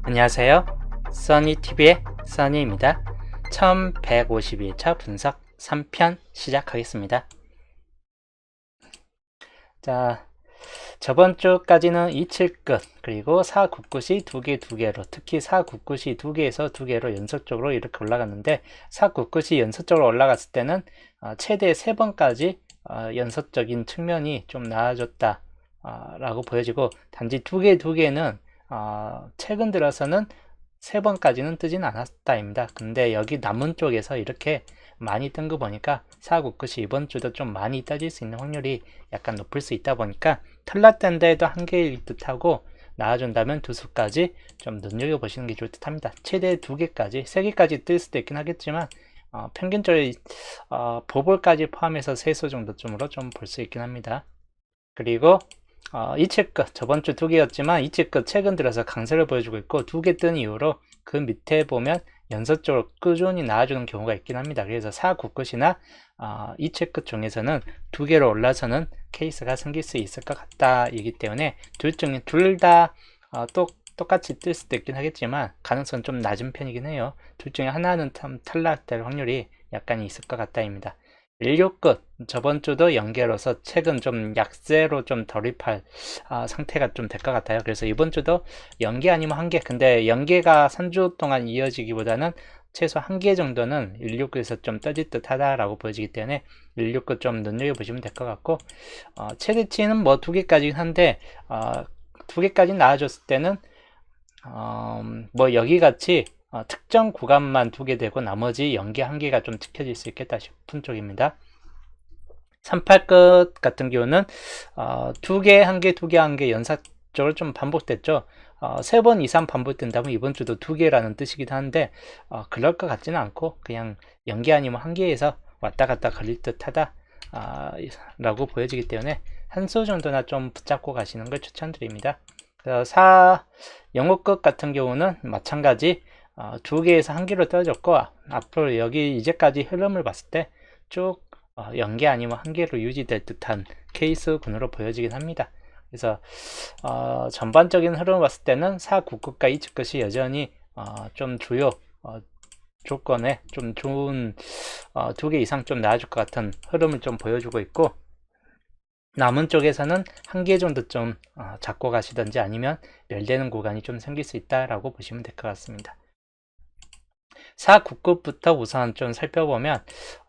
안녕하세요. 써니TV의 써니입니다. 1152차 분석 3편 시작하겠습니다. 자, 저번 주까지는 27끝 그리고 499시 2개로 특히 499시 2개에서 2개로 연속적으로 이렇게 올라갔는데 499시 연속적으로 올라갔을 때는 최대 3번까지 연속적인 측면이 좀 나아졌다 라고 보여지고 단지 2개는 최근 들어서는 3번까지는 뜨진 않았다입니다. 근데 여기 남은 쪽에서 이렇게 많이 뜬 거 보니까 499시 이번 주도 좀 많이 떠질 수 있는 확률이 약간 높을 수 있다 보니까 털났던 데에도 한계일 듯하고 나와준다면 두 수까지 좀 눈여겨보시는 게 좋을 듯합니다. 최대 2개까지 3개까지 뜰 수도 있긴 하겠지만 평균적으로 보볼까지 포함해서 3수 정도쯤으로 좀 볼 수 있긴 합니다. 그리고 이체끝 저번 주 2개였지만 이체끝 최근 들어서 강세를 보여주고 있고 2개 뜬 이후로 그 밑에 보면 연속적으로 꾸준히 나와주는 경우가 있긴 합니다. 그래서 499끝이나 이체끝 중에서는 2개로 올라서는 케이스가 생길 수 있을 것 같다 이기 때문에 둘 다 똑같이 뜰 수도 있긴 하겠지만 가능성 좀 낮은 편이긴 해요. 둘 중에 하나는 탈락될 확률이 약간 있을 것 같다입니다. 16끝 저번 주도 연계로서 최근 좀 약세로 좀 돌입할 상태가 좀 될 것 같아요. 그래서 이번 주도 연계 아니면 한계, 근데 연계가 3주 동안 이어지기보다는 최소 한개 정도는 16끝에서 좀 떠질 듯 하다라고 보여지기 때문에 16끝 좀 눈여겨보시면 될 것 같고 최대치는 뭐 2개까지긴 한데 2개까지 나와줬을 때는 뭐 여기같이 특정 구간만 2개 되고 나머지 연계 1개가 좀 지켜질 수 있겠다 싶은 쪽입니다. 38끝 같은 경우는 2개, 1개, 2개, 1개 연속적으로 좀 반복됐죠. 3번 이상 반복된다면 이번 주도 2개라는 뜻이기도 한데 그럴 것 같지는 않고 그냥 연계 아니면 1개에서 왔다 갔다 걸릴 듯 하다 라고 보여지기 때문에 한 수 정도나 좀 붙잡고 가시는 걸 추천드립니다. 영어끝 같은 경우는 마찬가지 2개에서 1개로 떨어졌고 앞으로 여기 이제까지 흐름을 봤을 때 쭉 연계 아니면 1개로 유지될 듯한 케이스군으로 보여지긴 합니다. 그래서 전반적인 흐름을 봤을 때는 499끝과 이측끝이 여전히 좀 주요 조건에 좀 좋은 2개 이상 좀 나아질 것 같은 흐름을 좀 보여주고 있고 남은 쪽에서는 1개 정도 좀 잡고 가시던지 아니면 멸되는 구간이 좀 생길 수 있다라고 보시면 될 것 같습니다. 499끝부터 우선 좀 살펴보면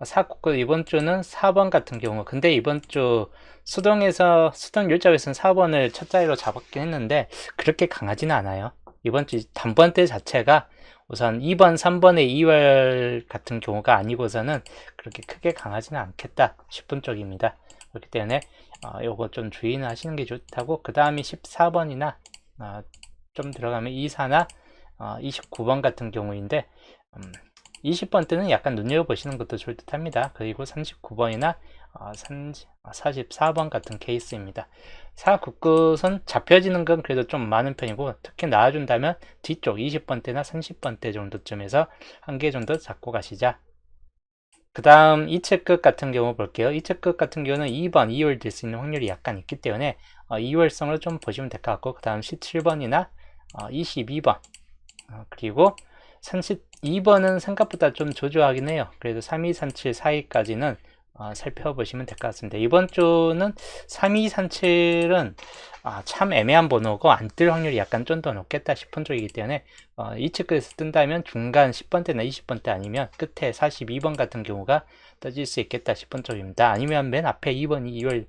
499 이번 주는 4번 같은 경우 근데 이번 주 수동 율잡에서는 4번을 첫 자리로 잡았긴 했는데 그렇게 강하지는 않아요. 이번 주 단번대 자체가 우선 2번, 3번의 2월 같은 경우가 아니고서는 그렇게 크게 강하지는 않겠다 싶은 쪽입니다. 그렇기 때문에 요거 좀 주의는 하시는 게 좋다고 그 다음이 14번이나 좀 들어가면 24나 29번 같은 경우인데 20번 때는 약간 눈여겨보시는 것도 좋을 듯 합니다. 그리고 39번이나 44번 같은 케이스입니다. 499선 잡혀지는 건 그래도 좀 많은 편이고 특히 나와준다면 뒤쪽 20번 때나 30번 때 정도쯤에서 1개 정도 잡고 가시자. 그 다음 이체끝 같은 경우 볼게요. 이체끝 같은 경우는 2번, 2월 될 수 있는 확률이 약간 있기 때문에 2월성을 좀 보시면 될 것 같고 그 다음 17번이나 22번 그리고 32번은 생각보다 좀 조조하긴 해요. 그래도 3237, 42까지는 살펴보시면 될 것 같습니다. 이번 주는 3237은 참 애매한 번호고 안 뜰 확률이 약간 좀 더 높겠다 싶은 쪽이기 때문에 이측에서 뜬다면 중간 10번대나 20번대 아니면 끝에 42번 같은 경우가 떠질 수 있겠다 싶은 쪽입니다. 아니면 맨 앞에 2번이 2월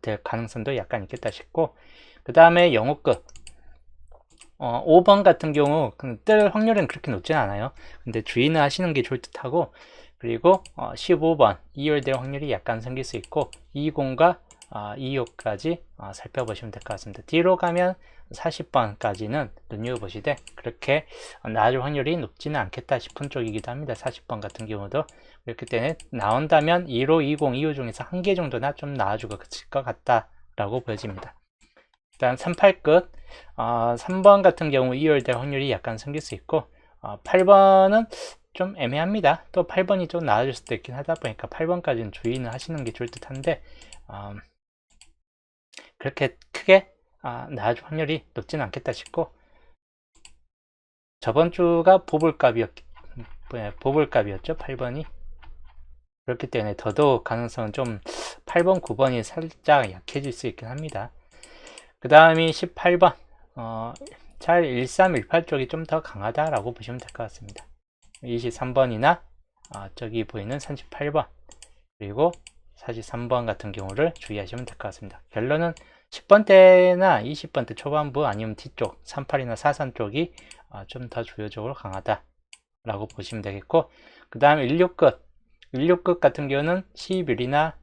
될 가능성도 약간 있겠다 싶고 그 다음에 영어끝 5번 같은 경우 뜰 확률은 그렇게 높진 않아요. 근데 주의는 하시는 게 좋을 듯 하고 그리고 15번 2월 될 확률이 약간 생길 수 있고 20과 26까지 살펴보시면 될 것 같습니다. 뒤로 가면 40번까지는 눈여겨보시되 그렇게 나아질 확률이 높지는 않겠다 싶은 쪽이기도 합니다. 40번 같은 경우도 그렇기 때문에 나온다면 15, 20, 25 중에서 1개 정도나 좀 나아주고 그칠 것 같다라고 보여집니다. 일단 38끝 3번 같은 경우 2월 될 확률이 약간 생길 수 있고 8번은 좀 애매합니다. 또 8번이 좀 나아질 수도 있긴 하다 보니까 8번까지는 주의는 하시는 게 좋을 듯 한데 그렇게 크게 나아질 확률이 높지는 않겠다 싶고 저번 주가 보불값이었죠. 8번이. 그렇기 때문에 더더욱 가능성은 좀 8번, 9번이 살짝 약해질 수 있긴 합니다. 그 다음이 18번. 잘 1318 쪽이 좀 더 강하다라고 보시면 될 것 같습니다. 23번이나 저기 보이는 38번 그리고 43번 같은 경우를 주의하시면 될 것 같습니다. 결론은 10번대나 20번대 초반부 아니면 뒤쪽 38이나 43 쪽이 좀 더 주요적으로 강하다 라고 보시면 되겠고, 그 다음 16끝 같은 경우는 11이나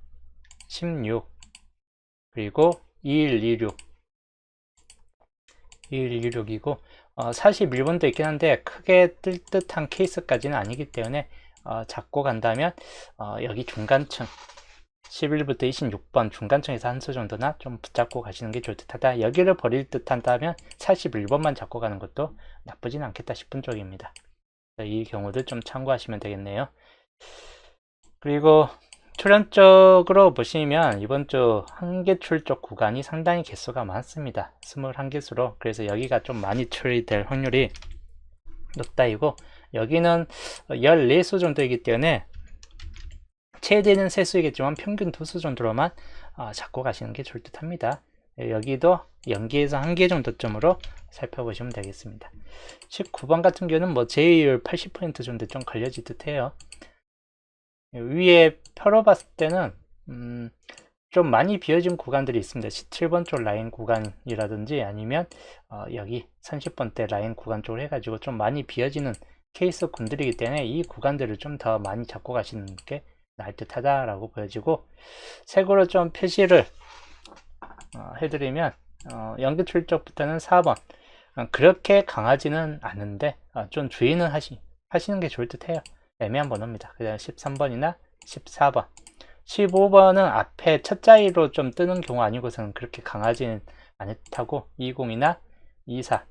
16 그리고 2126이고 41번도 있긴 한데 크게 뜰 듯한 케이스까지는 아니기 때문에 잡고 간다면 여기 중간층 11부터 26번 중간층에서 한 수 정도나 좀 붙잡고 가시는 게 좋을 듯하다. 여기를 버릴 듯 한다면 41번만 잡고 가는 것도 나쁘진 않겠다 싶은 쪽입니다. 이 경우도 좀 참고하시면 되겠네요. 그리고 출현적으로 보시면 이번 주 한계출 쪽 구간이 상당히 개수가 많습니다. 21개수로. 그래서 여기가 좀 많이 처리될 확률이 높다이고, 여기는 14수 정도이기 때문에 최대는 3수이겠지만 평균 2수 정도로만 잡고 가시는 게 좋을 듯 합니다. 여기도 0개에서 1개 정도점으로 살펴보시면 되겠습니다. 19번 같은 경우는 뭐 제이율 80% 정도 좀 걸려질 듯 해요. 위에 펴러 봤을 때는 좀 많이 비어진 구간들이 있습니다. 17번 쪽 라인 구간이라든지 아니면 여기 30번대 라인 구간 쪽으로 해가지고 좀 많이 비어지는 케이스 군들이기 때문에 이 구간들을 좀 더 많이 잡고 가시는 게 나을 듯 하다라고 보여지고, 색으로 좀 표시를 해드리면 연계출 쪽부터는 4번 그렇게 강하지는 않은데 좀 주의는 하시는 게 좋을 듯 해요. 애매한 번호입니다. 그 다음 13번이나 14번 15번은 앞에 첫 자리로 좀 뜨는 경우 아니고서는 그렇게 강하지는 않을 듯하고, 20이나 24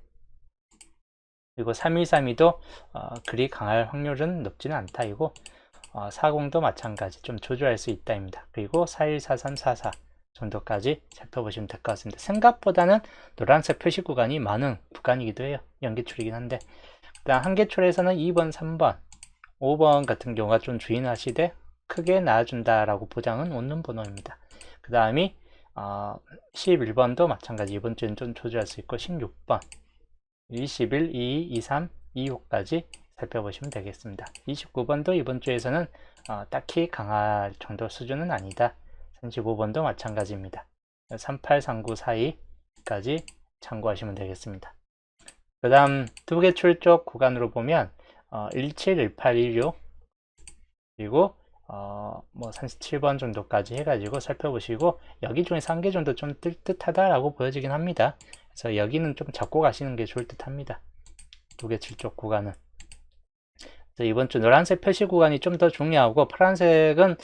그리고 3132도 그리 강할 확률은 높지는 않다이고, 40도 마찬가지 좀 조절할 수 있다입니다. 그리고 41, 43, 44 정도까지 살펴보시면 될 것 같습니다. 생각보다는 노란색 표시 구간이 많은 구간이기도 해요. 연계출이긴 한데, 그 다음 한계출에서는 2번, 3번 5번 같은 경우가 좀 주의하시되 크게 나와준다라고 보장은 없는 번호입니다. 그 다음이 11번도 마찬가지 이번 주엔 좀 조절할 수 있고, 16번 21, 22, 23, 25까지 살펴보시면 되겠습니다. 29번도 이번 주에서는 딱히 강할 정도 수준은 아니다. 35번도 마찬가지입니다. 38, 39, 42까지 참고하시면 되겠습니다. 그 다음 두 개 출적 구간으로 보면 17, 18, 16 그리고 뭐 37번 정도까지 해가지고 살펴보시고, 여기 중에서 한 개 정도 좀 뜰 듯하다라고 보여지긴 합니다. 그래서 여기는 좀 잡고 가시는 게 좋을 듯 합니다. 두 개 출적 구간은. 그래서 이번 주 노란색 표시 구간이 좀 더 중요하고, 파란색은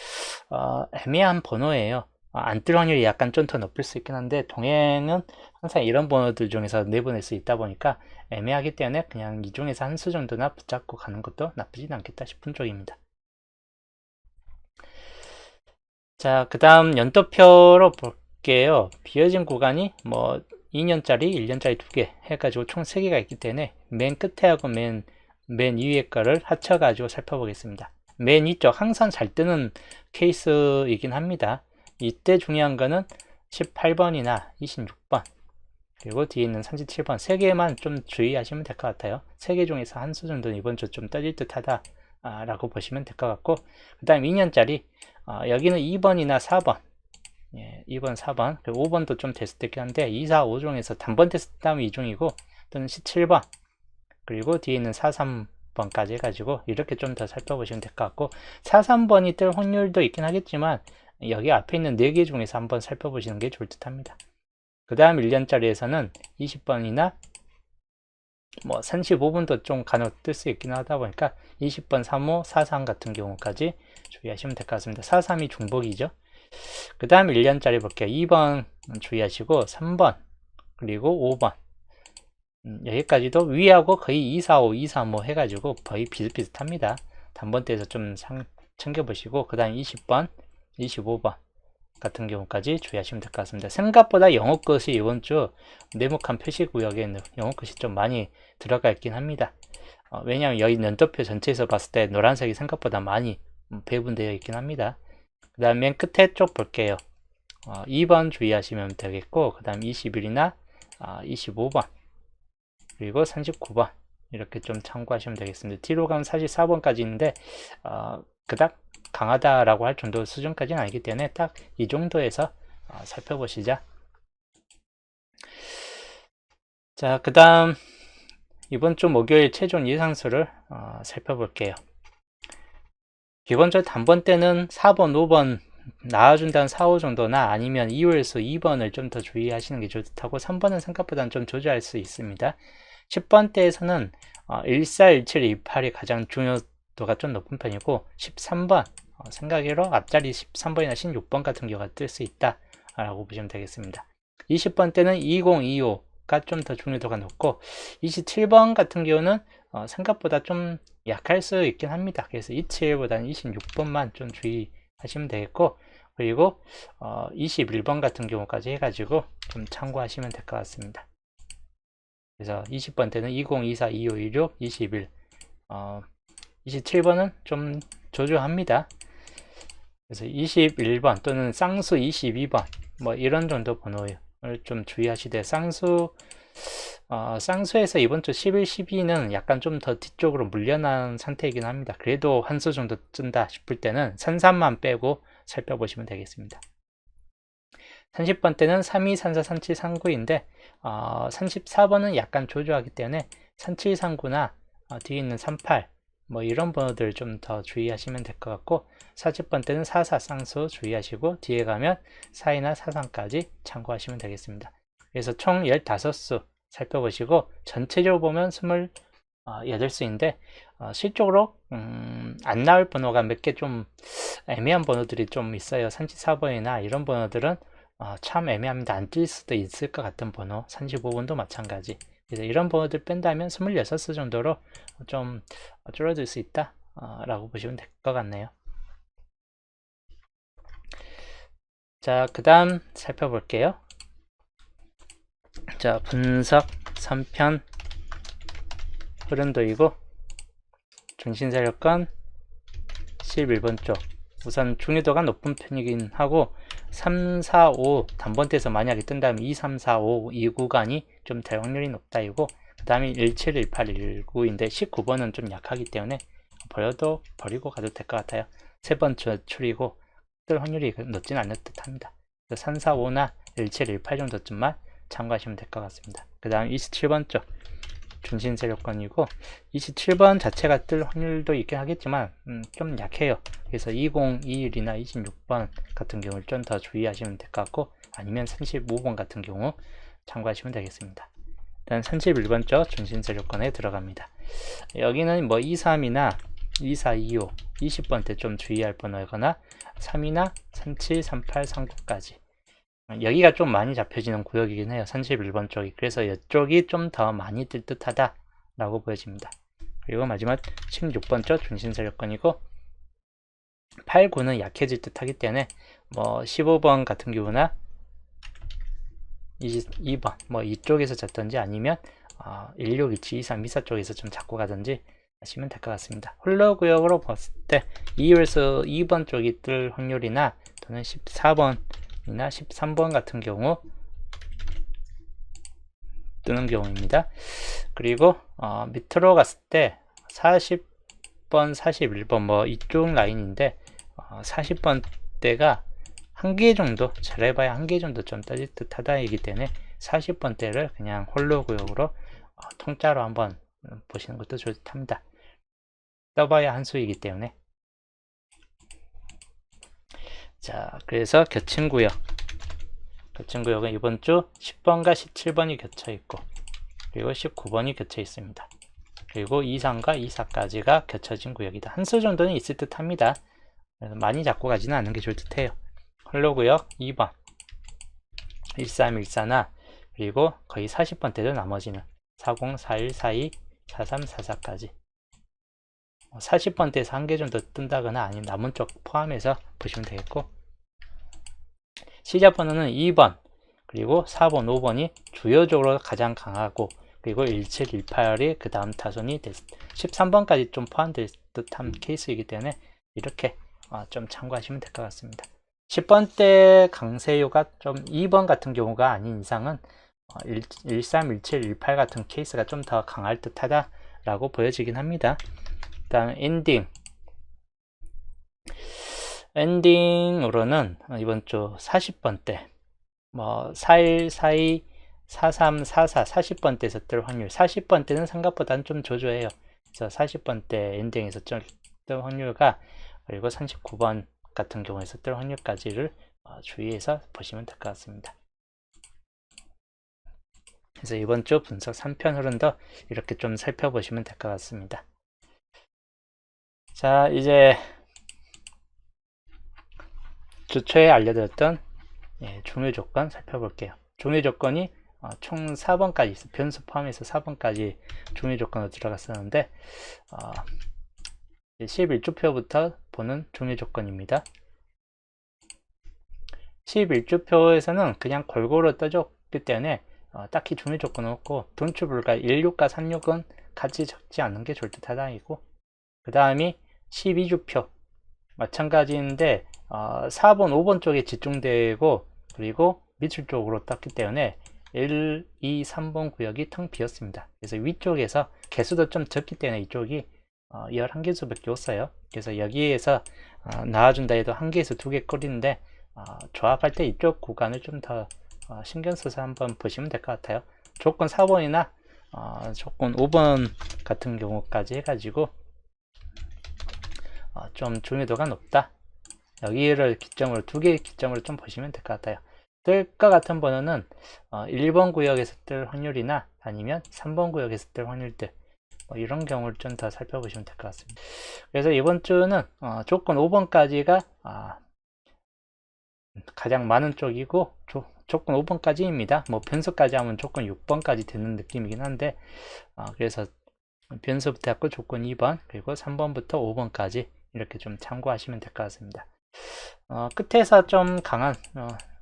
애매한 번호예요. 안 뜰 확률이 약간 좀 더 높을 수 있긴 한데, 동행은 항상 이런 번호들 중에서 내보낼 수 있다 보니까 애매하기 때문에 그냥 이 중에서 한 수 정도나 붙잡고 가는 것도 나쁘진 않겠다 싶은 쪽입니다. 자, 그 다음 연도표로 볼게요. 비어진 구간이 뭐 2년짜리, 1년짜리 2개 해가지고 총 3개가 있기 때문에 맨 끝에 하고 맨 위에 거를 합쳐가지고 살펴보겠습니다. 맨 위쪽 항상 잘 뜨는 케이스이긴 합니다. 이때 중요한 거는 18번이나 26번 그리고 뒤에 있는 37번 3개만 좀 주의하시면 될 것 같아요. 3개 중에서 한 수 정도는 이번 주 좀 떠질 듯 하다 라고 보시면 될 것 같고, 그 다음 2년짜리 여기는 2번이나 4번 2번, 4번 그리고 5번도 좀 테스트 됐긴 한데 2, 4, 5중에서 단번 테스트 하면 2중이고, 또는 17번 그리고 뒤에 있는 4, 3번까지 해가지고 이렇게 좀 더 살펴보시면 될 것 같고, 4, 3번이 뜰 확률도 있긴 하겠지만 여기 앞에 있는 4개 중에서 한번 살펴보시는 게 좋을 듯 합니다. 그 다음 1년짜리에서는 20번이나 뭐 35번도 좀 간혹 뜰 수 있긴 하다 보니까 20번, 35, 43 같은 경우까지 주의하시면 될 것 같습니다. 43이 중복이죠. 그 다음 1년짜리 볼게요. 2번 주의하시고 3번 그리고 5번 여기까지도 위하고 거의 245, 235 해가지고 거의 비슷비슷합니다. 단번대에서 좀 챙겨보시고, 그 다음 20번, 25번 같은 경우까지 주의하시면 될 것 같습니다. 생각보다 영어 것이 이번 주 네모칸 표시 구역에 영어 것이 좀 많이 들어가 있긴 합니다. 왜냐하면 여기 연도표 전체에서 봤을 때 노란색이 생각보다 많이 배분되어 있긴 합니다. 그 다음 맨 끝에 쪽 볼게요. 2번 주의하시면 되겠고, 그 다음 21이나 25번 그리고 39번 이렇게 좀 참고하시면 되겠습니다. 뒤로 가면 44번까지 있는데 그닥 강하다라고 할 정도 수준까지는 아니기 때문에 딱 이 정도에서 살펴보시죠. 자, 그 다음 이번 주 목요일 최종 예상수를 살펴볼게요. 기본적으로 단번 때는 4번, 5번 나와준다는 4, 5 정도나 아니면 2호일수 2번을 좀 더 주의하시는 게 좋다고 3번은 생각보다는 좀 조절할 수 있습니다. 10번 때에서는 14, 17, 28이 가장 중요도가 좀 높은 편이고 13번 생각으로 앞자리 13번이나 16번 같은 경우가 뜰 수 있다 라고 보시면 되겠습니다. 20번 때는 20, 25가 좀 더 중요도가 높고 27번 같은 경우는 생각보다 좀 약할 수 있긴 합니다. 그래서 27보다는 26번만 좀 주의하시면 되겠고, 그리고 21번 같은 경우까지 해가지고 좀 참고하시면 될 것 같습니다. 그래서 20번 때는 20, 24, 25, 26, 21 27번은 좀 조조합니다. 그래서 21번 또는 쌍수 22번 뭐 이런 정도 번호를 좀 주의하시되, 쌍수에서 이번 주 11, 12는 약간 좀 더 뒤쪽으로 물려난 상태이긴 합니다. 그래도 한 수 정도 뜬다 싶을 때는 33만 빼고 살펴보시면 되겠습니다. 30번 때는 32, 34, 37, 39인데 34번은 약간 조조하기 때문에 37, 39나 뒤에 있는 38 뭐 이런 번호들 좀 더 주의하시면 될 것 같고, 40번 때는 44 쌍수 주의하시고 뒤에 가면 42나 43까지 참고하시면 되겠습니다. 그래서 총 15수 살펴보시고 전체적으로 보면 28수인데 실적으로 안 나올 번호가 몇 개 좀 애매한 번호들이 좀 있어요. 34번이나 이런 번호들은 참 애매합니다. 안 뜰 수도 있을 것 같은 번호, 35번도 마찬가지. 그래서 이런 번호들 뺀다면 26수 정도로 좀 줄어들 수 있다 라고 보시면 될 것 같네요. 자, 그 다음 살펴볼게요. 자, 분석 3편 흐름도이고 중심세력권 11번 쪽 우선 중요도가 높은 편이긴 하고 3, 4, 5 단번대에서 만약에 뜬다면 2, 3, 4, 5 이 구간이 좀 될 확률이 높다 이고, 그 다음에 17, 18, 19인데 19번은 좀 약하기 때문에 버리고 가도 될 것 같아요. 세 번째 출이고 뜰 확률이 높진 않을 듯 합니다. 3, 4, 5나 17, 18 정도쯤만 참고하시면 될 것 같습니다. 그 다음 27번 쪽 중심세력권이고 27번 자체가 뜰 확률도 있긴 하겠지만 좀 약해요. 그래서 20, 21이나 26번 같은 경우를 좀 더 주의하시면 될 것 같고, 아니면 35번 같은 경우 참고하시면 되겠습니다. 일단 31번 쪽 중심세력권에 들어갑니다. 여기는 뭐 23이나 24, 25, 20번 때 좀 주의할 번호이거나 3이나 37, 38, 39까지 여기가 좀 많이 잡혀지는 구역이긴 해요. 31번 쪽이. 그래서 이쪽이 좀 더 많이 뜰 듯하다 라고 보여집니다. 그리고 마지막 16번 쪽 중심세력권이고 8, 9는 약해질 듯 하기 때문에 뭐 15번 같은 경우나 22번 뭐 이쪽에서 잡든지 아니면 16, 27, 23, 24 쪽에서 좀 잡고 가든지 하시면 될 것 같습니다. 홀로 구역으로 봤을 때 2에서 2번 쪽이 뜰 확률이나 또는 14번이나 13번 같은 경우 뜨는 경우입니다. 그리고 밑으로 갔을 때 40번, 41번 뭐 이쪽 라인인데 40번 대가 한 개 정도, 잘해봐야 한 개 정도 좀 떠질 듯 하다이기 때문에 40번 대를 그냥 홀로 구역으로 통짜로 한번 보시는 것도 좋답니다. 떠봐야 한 수이기 때문에. 자, 그래서 겹친 구역은 이번 주 10번과 17번이 겹쳐 있고, 그리고 19번이 겹쳐 있습니다. 그리고 23과 24까지가 겹쳐진 구역이다. 한 수 정도는 있을 듯 합니다. 그래서 많이 잡고 가지는 않는 게 좋을 듯 해요. 홀로 구역 2번 13, 14나 그리고 거의 40번 대도 나머지는 40, 41, 42, 43, 44까지 40번대에서 한 개 정도 뜬다거나 아니면 남은 쪽 포함해서 보시면 되겠고, 시작 번호는 2번, 그리고 4번, 5번이 주요적으로 가장 강하고, 그리고 17, 18이 그 다음 타선이 13번까지 좀 포함될 듯한 케이스이기 때문에 이렇게 좀 참고하시면 될 것 같습니다. 10번대 강세요가 좀 2번 같은 경우가 아닌 이상은 13, 17, 18 같은 케이스가 좀 더 강할 듯 하다라고 보여지긴 합니다. 일단 엔딩으로는 이번 주 40번대 뭐 41, 42, 43, 44, 40번대에서 뜰 확률, 40번대는 생각보다는 좀 저조해요. 그래서 40번대 엔딩에서 뜰 확률과, 그리고 39번 같은 경우에서 뜰 확률까지를 주의해서 보시면 될 것 같습니다. 그래서 이번 주 분석 3편 흐름도 이렇게 좀 살펴보시면 될 것 같습니다. 자, 이제 주 초에 알려드렸던 중요 조건 살펴볼게요. 중요 조건이 총 4번까지 있어요. 변수 포함해서 4번까지 중요 조건으로 들어갔었는데 11주표부터 보는 중요 조건입니다. 11주표에서는 그냥 골고루 떠줬기 때문에 딱히 중요 조건은 없고, 분출불가 16과 36은 같이 적지 않는 게 좋을 듯 하다이고, 그 다음이 12주표 마찬가지인데 4번, 5번 쪽에 집중되고, 그리고 밑줄 쪽으로 떴기 때문에 1, 2, 3번 구역이 텅 비었습니다. 그래서 위쪽에서 개수도 좀 적기 때문에 이쪽이 11개수밖에 없어요. 그래서 여기에서 나와준다 해도 1개에서 2개 꼴인데 조합할 때 이쪽 구간을 좀 더 신경 써서 한번 보시면 될 것 같아요. 조건 4번이나 조건 5번 같은 경우까지 해가지고 좀 중요도가 높다. 여기를 기점으로 2개의 기점으로 좀 보시면 될 것 같아요. 뜰 것 같은 번호는 1번 구역에서 뜰 확률이나 아니면 3번 구역에서 뜰 확률들, 이런 경우를 좀 더 살펴보시면 될 것 같습니다. 그래서 이번 주는 조건 5번까지가 가장 많은 쪽이고, 조건 5번까지입니다. 뭐 변수까지 하면 조건 6번까지 되는 느낌이긴 한데, 그래서 변수부터 해갖고 조건 2번, 그리고 3번부터 5번까지 이렇게 좀 참고하시면 될 것 같습니다. 끝에서 좀 강한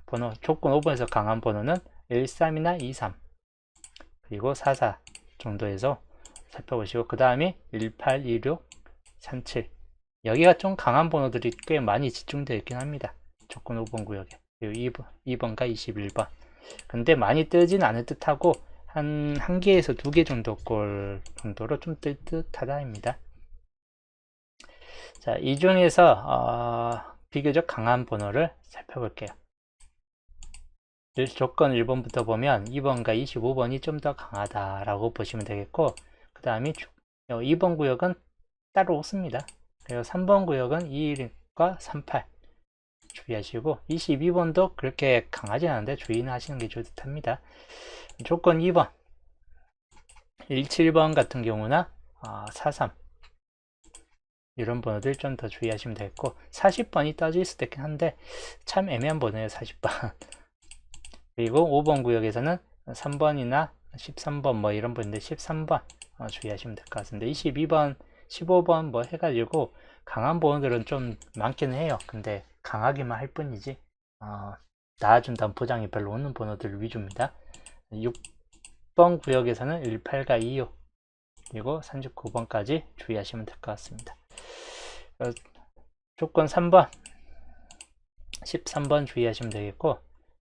번호, 조건 5번에서 강한 번호는 13이나 23, 그리고 44 정도에서 살펴보시고, 그 다음에 18, 26, 37, 여기가 좀 강한 번호들이 꽤 많이 집중되어 있긴 합니다. 조건 5번 구역에. 그리고 2번과 21번. 근데 많이 뜨진 않을 듯하고, 한 개에서 2개 정도 꼴 정도로 좀 뜰 듯하다입니다. 자, 이 중에서 비교적 강한 번호를 살펴볼게요. 조건 1번부터 보면 2번과 25번이 좀 더 강하다라고 보시면 되겠고, 그 다음에 2번 구역은 따로 없습니다. 그리고 3번 구역은 21과 38 주의하시고, 22번도 그렇게 강하지 않은데 주의는 하시는 게 좋을 듯 합니다. 조건 2번 17번 같은 경우나 43 이런 번호들 좀 더 주의하시면 되겠고, 40번이 떠질 수도 있긴 한데 참 애매한 번호예요, 40번. 그리고 5번 구역에서는 3번이나 13번 뭐 이런 번인데 13번 주의하시면 될 것 같습니다. 22번, 15번 뭐 해가지고 강한 번호들은 좀 많기는 해요. 근데 강하기만 할 뿐이지 나아준다는 보장이 별로 없는 번호들 위주입니다. 6번 구역에서는 18과 26, 그리고 39번까지 주의하시면 될 것 같습니다. 조건 3번 13번 주의하시면 되겠고,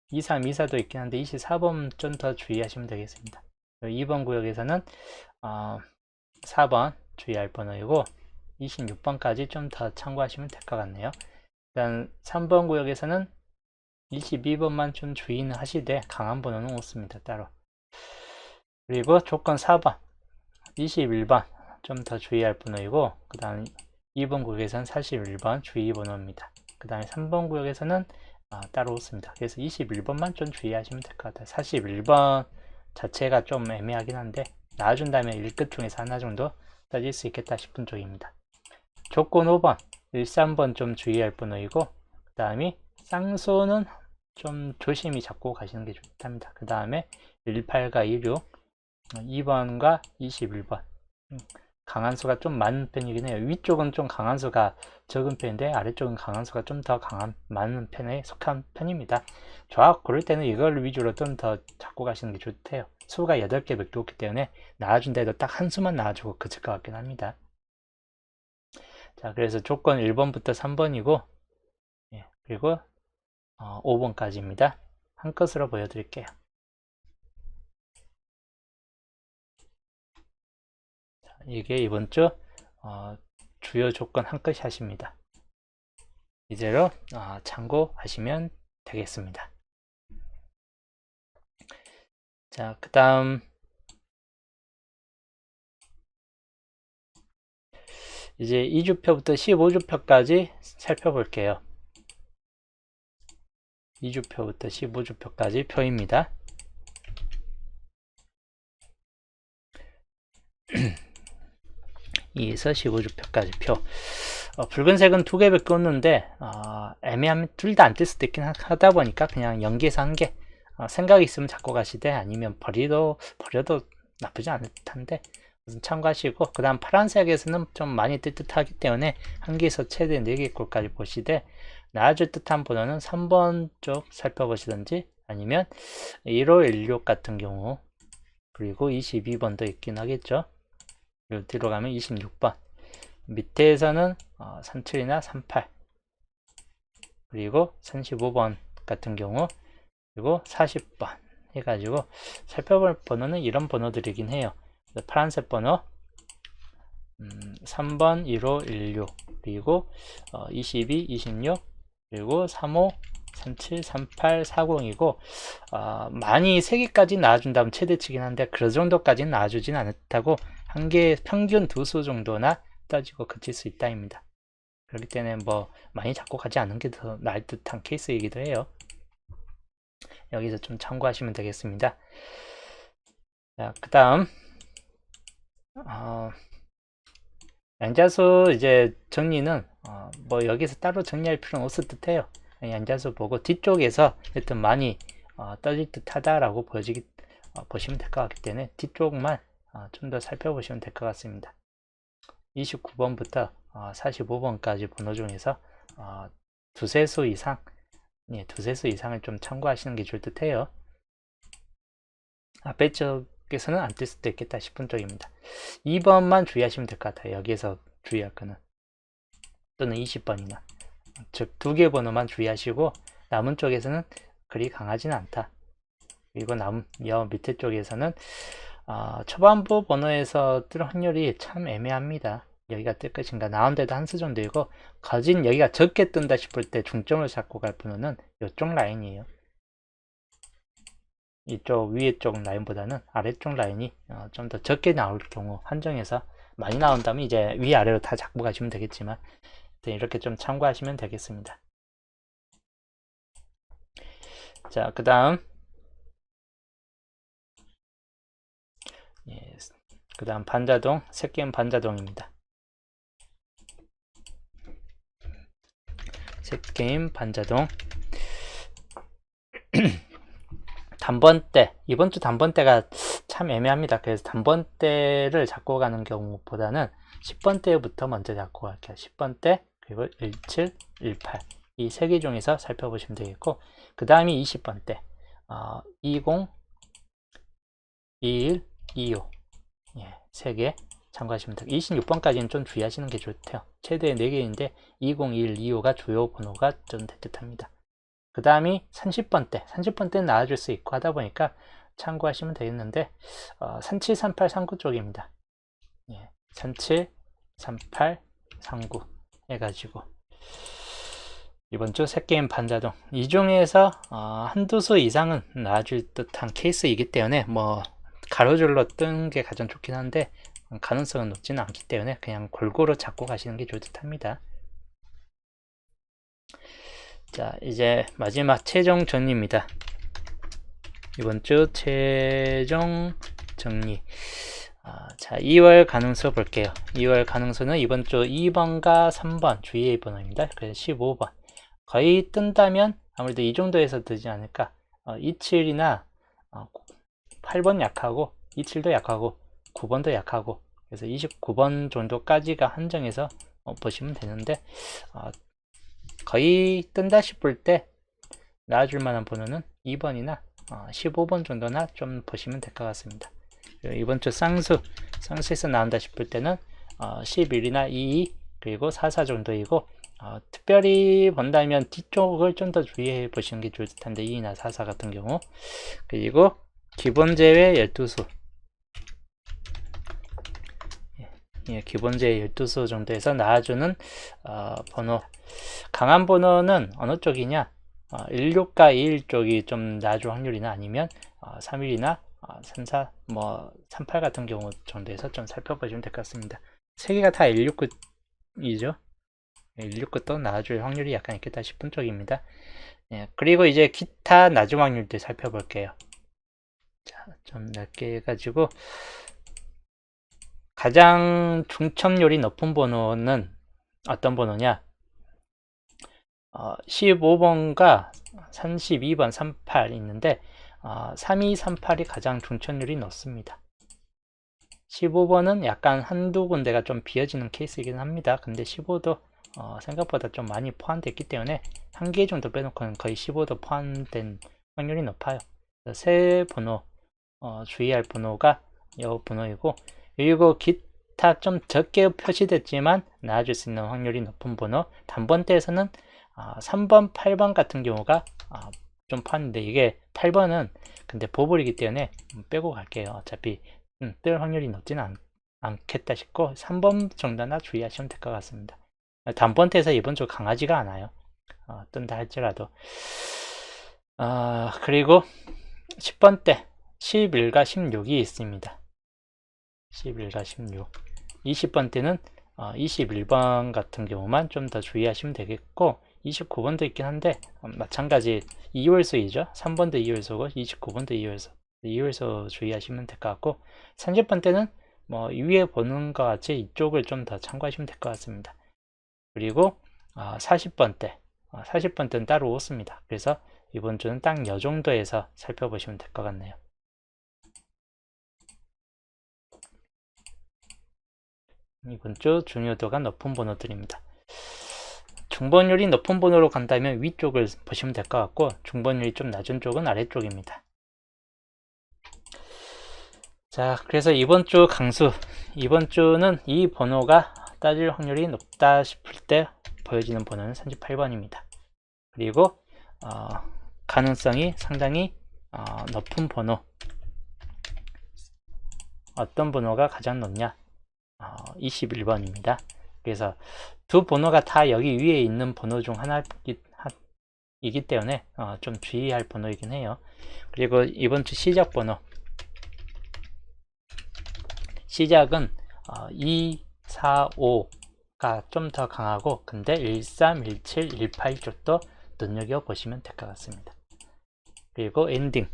23, 24도 있긴 한데 24번 좀 더 주의하시면 되겠습니다. 2번 구역에서는 4번 주의할 번호이고, 26번까지 좀 더 참고하시면 될 것 같네요. 일단 3번 구역에서는 22번만 좀 주의는 하시되 강한 번호는 없습니다, 따로. 그리고 조건 4번 21번 좀 더 주의할 번호이고, 그 다음 2번 구역에서는 41번 주의 번호입니다. 그 다음에 3번 구역에서는 따로 없습니다. 그래서 21번만 좀 주의하시면 될 것 같아요. 41번 자체가 좀 애매하긴 한데 나와준다면 1끝 중에서 하나 정도 따질 수 있겠다 싶은 쪽입니다. 조건 5번 13번 좀 주의할 번호이고, 그 다음에 쌍수는 좀 조심히 잡고 가시는 게 좋답니다. 그 다음에 18과 26, 2번과 21번, 강한 수가 좀 많은 편이긴 해요. 위쪽은 좀 강한 수가 적은 편인데 아래쪽은 강한 수가 좀 더 많은 편에 속한 편입니다. 조합 고를 때는 이걸 위주로 좀 더 잡고 가시는 게 좋대요. 수가 8개밖에 없기 때문에 나와준데도 딱 한 수만 나와주고 그칠 것 같긴 합니다. 자, 그래서 조건 1번부터 3번이고, 예, 그리고 5번까지입니다. 한 컷으로 보여드릴게요. 자, 이게 이번 주 주요 조건 한 컷샷입니다. 이대로 참고하시면 되겠습니다. 자, 그 다음 이제 2주표부터 15주표까지 살펴볼게요. 2주표부터 15주표까지 표입니다. 2에서 15주표까지 표. 붉은색은 2개밖에 없는데 애매하면 둘 다 안 뜰 수도 있긴 하다 보니까 그냥 연기해서 한 개. 생각 있으면 잡고 가시되 아니면 버려도 나쁘지 않을 텐데 참고하시고, 그 다음 파란색에서는 좀 많이 뜰 듯하기 때문에 한 개에서 최대 4개 꼴까지 보시되, 나아질 듯한 번호는 3번 쪽 살펴보시든지 아니면 1516 같은 경우, 그리고 22번도 있긴 하겠죠. 그리고 뒤로 가면 26번, 밑에서는 37이나 38, 그리고 35번 같은 경우, 그리고 40번 해가지고 살펴볼 번호는 이런 번호들이긴 해요. 파란색 번호 3번 1516, 그리고 22, 26, 그리고 35, 37, 38, 40이고 많이 3개까지 나와준다면 최대치긴 한데 그 정도까지는 나와주진 않다고 한 개 평균 2수 정도나 떠지고 그칠 수 있다입니다. 그렇기 때문에 뭐 많이 잡고 가지 않는 게 더 나을 듯한 케이스이기도 해요. 여기서 좀 참고하시면 되겠습니다. 자, 그 다음 양자수 이제 정리는 뭐 여기서 따로 정리할 필요는 없을 듯 해요. 양자수 보고 뒤쪽에서 하여튼 많이 떠질 듯 하다라고 보시면 될 것 같기 때문에 뒤쪽만 좀 더 살펴보시면 될 것 같습니다. 29번부터 45번까지 번호 중에서 두세 수 이상, 두세 수 이상을 좀 참고하시는 게 좋을 듯 해요. 앞에 쪽에서는 안 뜰 수도 있겠다 싶은 쪽입니다. 2번만 주의하시면 될 것 같아요. 여기에서 주의할 거는. 또는 20번이나. 즉, 2개 번호만 주의하시고, 남은 쪽에서는 그리 강하지는 않다. 그리고 밑에 쪽에서는 초반부 번호에서 뜰 확률이 참 애매합니다. 여기가 뜰 것인가, 나온데도 한 수 정도이고, 거진 여기가 적게 뜬다 싶을 때 중점을 잡고 갈 번호는 이쪽 라인이에요. 이쪽 위에 쪽 라인보다는 아래쪽 라인이 좀 더 적게 나올 경우 한정해서, 많이 나온다면 이제 위아래로 다 잡고 가시면 되겠지만 이렇게 좀 참고하시면 되겠습니다. 자, 그 다음 반자동, 새게임 반자동입니다. 새게임 반자동 단번대, 이번 주 단번대가 참 애매합니다. 그래서 단번대를 잡고 가는 경우보다는 10번대부터 먼저 잡고 갈게요. 10번대, 그리고 17, 18 이 세 개 중에서 살펴보시면 되겠고, 그 다음이 20번대 20, 21, 25 세 개 참고하시면 됩니다. 26번까지는 좀 주의하시는 게 좋대요. 최대 4개인데 20, 21, 25가 주요 번호가 좀 될 듯합니다. 그 다음이 30번대는 나와줄 수 있고 하다 보니까 참고하시면 되겠는데 37, 38, 39 쪽입니다. 37, 38, 39 해가지고 이번 주 새게임 반자동 이 중에서 한두 수 이상은 나와줄 듯한 케이스이기 때문에 뭐 가로줄로 뜨는 게 가장 좋긴 한데 가능성은 높지는 않기 때문에 그냥 골고루 잡고 가시는 게 좋을 듯 합니다. 자, 이제 마지막 최종 정리입니다. 이번 주 최종 정리. 자, 2월 가능수 볼게요. 2월 가능수는 이번 주 2번과 3번 주의의 번호입니다. 그래서 15번. 거의 뜬다면 아무래도 이 정도에서 뜨지 않을까. 27이나 8번 약하고, 27도 약하고, 9번도 약하고, 그래서 29번 정도까지가 한정해서 보시면 되는데, 거의 뜬다 싶을 때 나와줄 만한 번호는 2번이나 15번 정도나 좀 보시면 될 것 같습니다. 이번 주 쌍수에서 나온다 싶을 때는 11이나 22 그리고 44 정도이고, 특별히 본다면 뒤쪽을 좀 더 주의해 보시는 게 좋을 텐데, 2나 44 같은 경우. 그리고 기본 제외 12수, 기본 제외 12수 정도에서 나와주는 번호, 강한 번호는 어느 쪽이냐, 16과 21 쪽이 좀 나아줄 확률이나, 아니면 31이나 34, 38 같은 경우 정도에서 좀 살펴보시면 될 것 같습니다. 세 개가 다 169이죠. 169도 나아줄 확률이 약간 있겠다 싶은 쪽입니다. 그리고 이제 기타 나중 확률들 살펴볼게요. 자, 좀 넓게 해가지고, 가장 중첩률이 높은 번호는 어떤 번호냐? 15번과 32번, 38 있는데, 32, 38이 가장 중첩률이 높습니다. 15번은 약간 한두 군데가 좀 비어지는 케이스이긴 합니다. 근데 15도 생각보다 좀 많이 포함되어 있기 때문에 한 개 정도 빼놓고는 거의 15도 포함된 확률이 높아요. 세 번호, 주의할 번호가 이 번호이고, 그리고 기타 좀 적게 표시됐지만 나아질 수 있는 확률이 높은 번호, 단번대에서는 3번, 8번 같은 경우가 좀 포함인데, 이게 8번은 근데 보불이기 때문에 빼고 갈게요. 어차피 뜰 확률이 높지는 않겠다 싶고, 3번 정도나 주의하시면 될 것 같습니다. 단번대에서 이번 주 강하지가 않아요. 뜬다 할지라도. 그리고 10번대 11과 16이 있습니다. 11과 16. 20번대는 21번 같은 경우만 좀 더 주의하시면 되겠고, 29번도 있긴 한데 마찬가지 2월수이죠. 3번도 2월수고 29번도 2월수. 2월수 주의하시면 될 것 같고, 30번대는 위에 보는 것 같이 이쪽을 좀 더 참고하시면 될 것 같습니다. 그리고 40번대 40번대는 따로 없습니다. 그래서 이번 주는 딱 이 정도에서 살펴보시면 될 것 같네요. 이번 주 중요도가 높은 번호들입니다. 중번율이 높은 번호로 간다면 위쪽을 보시면 될 것 같고, 중번율이 좀 낮은 쪽은 아래쪽입니다. 자, 그래서 이번 주 강수, 이번 주는 이 번호가 따질 확률이 높다 싶을 때 보여지는 번호는 38번입니다. 그리고 가능성이 상당히 높은 번호, 어떤 번호가 가장 높냐? 21번입니다. 그래서 두 번호가 다 여기 위에 있는 번호 중 하나이기 때문에 좀 주의할 번호이긴 해요. 그리고 이번 주 시작 번호, 시작은 2, 4, 5가 좀 더 강하고, 근데 13, 17, 18 쪽도 눈여겨보시면 될 것 같습니다. 그리고 엔딩은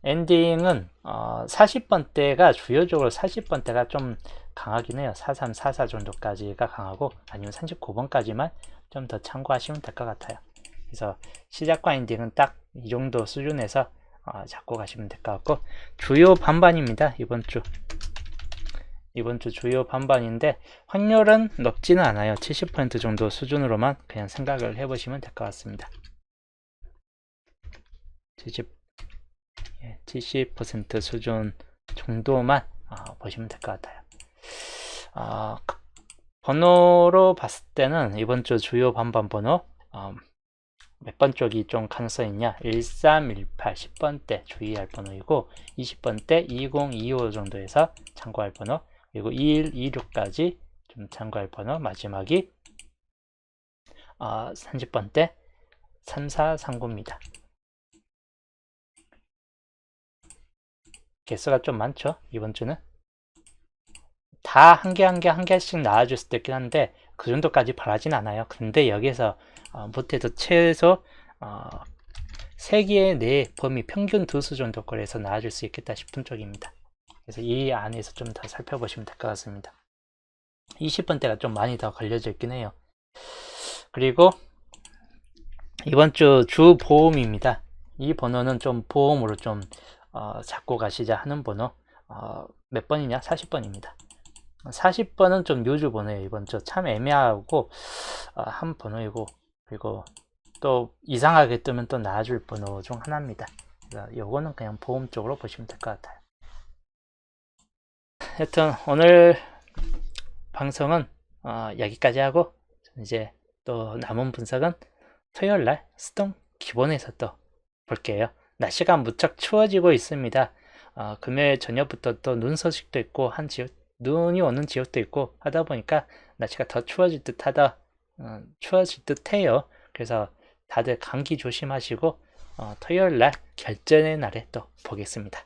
40번대가 주요적으로 40번대가 좀 강하긴 해요. 43, 44 정도까지가 강하고, 아니면 39번까지만 좀 더 참고하시면 될 것 같아요. 그래서 시작과 엔딩은 딱 이 정도 수준에서 잡고 가시면 될 것 같고, 주요 반반입니다. 이번 주 주요 반반인데 확률은 높지는 않아요. 70% 정도 수준으로만 그냥 생각을 해보시면 될 것 같습니다. 70% 수준 정도만 보시면 될 것 같아요. 번호로 봤을 때는 이번 주 주요 반반 번호 몇 번 쪽이 좀 가능성 있냐? 13, 18, 10번대 주의할 번호이고, 20번대 20, 25 정도에서 참고할 번호, 그리고 21, 26까지 좀 참고할 번호, 마지막이 30번대 34, 39입니다. 개수가 좀 많죠, 이번 주는. 다 한 개씩 나와줄 수도 있긴 한데 그 정도까지 바라진 않아요. 근데 여기서 못해도 최소 3개 내 범위 평균 2수 정도 거리에서 나와줄 수 있겠다 싶은 쪽입니다. 그래서 이 안에서 좀 더 살펴보시면 될 것 같습니다. 20번대가 좀 많이 더 걸려져 있긴 해요. 그리고 이번 주 보험입니다. 이 번호는 좀 보험으로 좀 잡고 가시자 하는 번호. 몇 번이냐? 40번입니다. 40번은 좀 요주 번호예요. 이번 주 참 애매하고 한 번호이고, 그리고 또 이상하게 뜨면 또 나와줄 번호 중 하나입니다. 그래서 요거는 그냥 보험 쪽으로 보시면 될 것 같아요. 하여튼 오늘 방송은 여기까지 하고, 이제 또 남은 분석은 토요일날 수동 기본에서 또 볼게요. 날씨가 무척 추워지고 있습니다. 금요일 저녁부터 또 눈 소식도 있고 눈이 오는 지역도 있고 하다 보니까 날씨가 더 추워질 추워질 듯해요. 그래서 다들 감기 조심하시고 토요일날 결전의 날에 또 보겠습니다.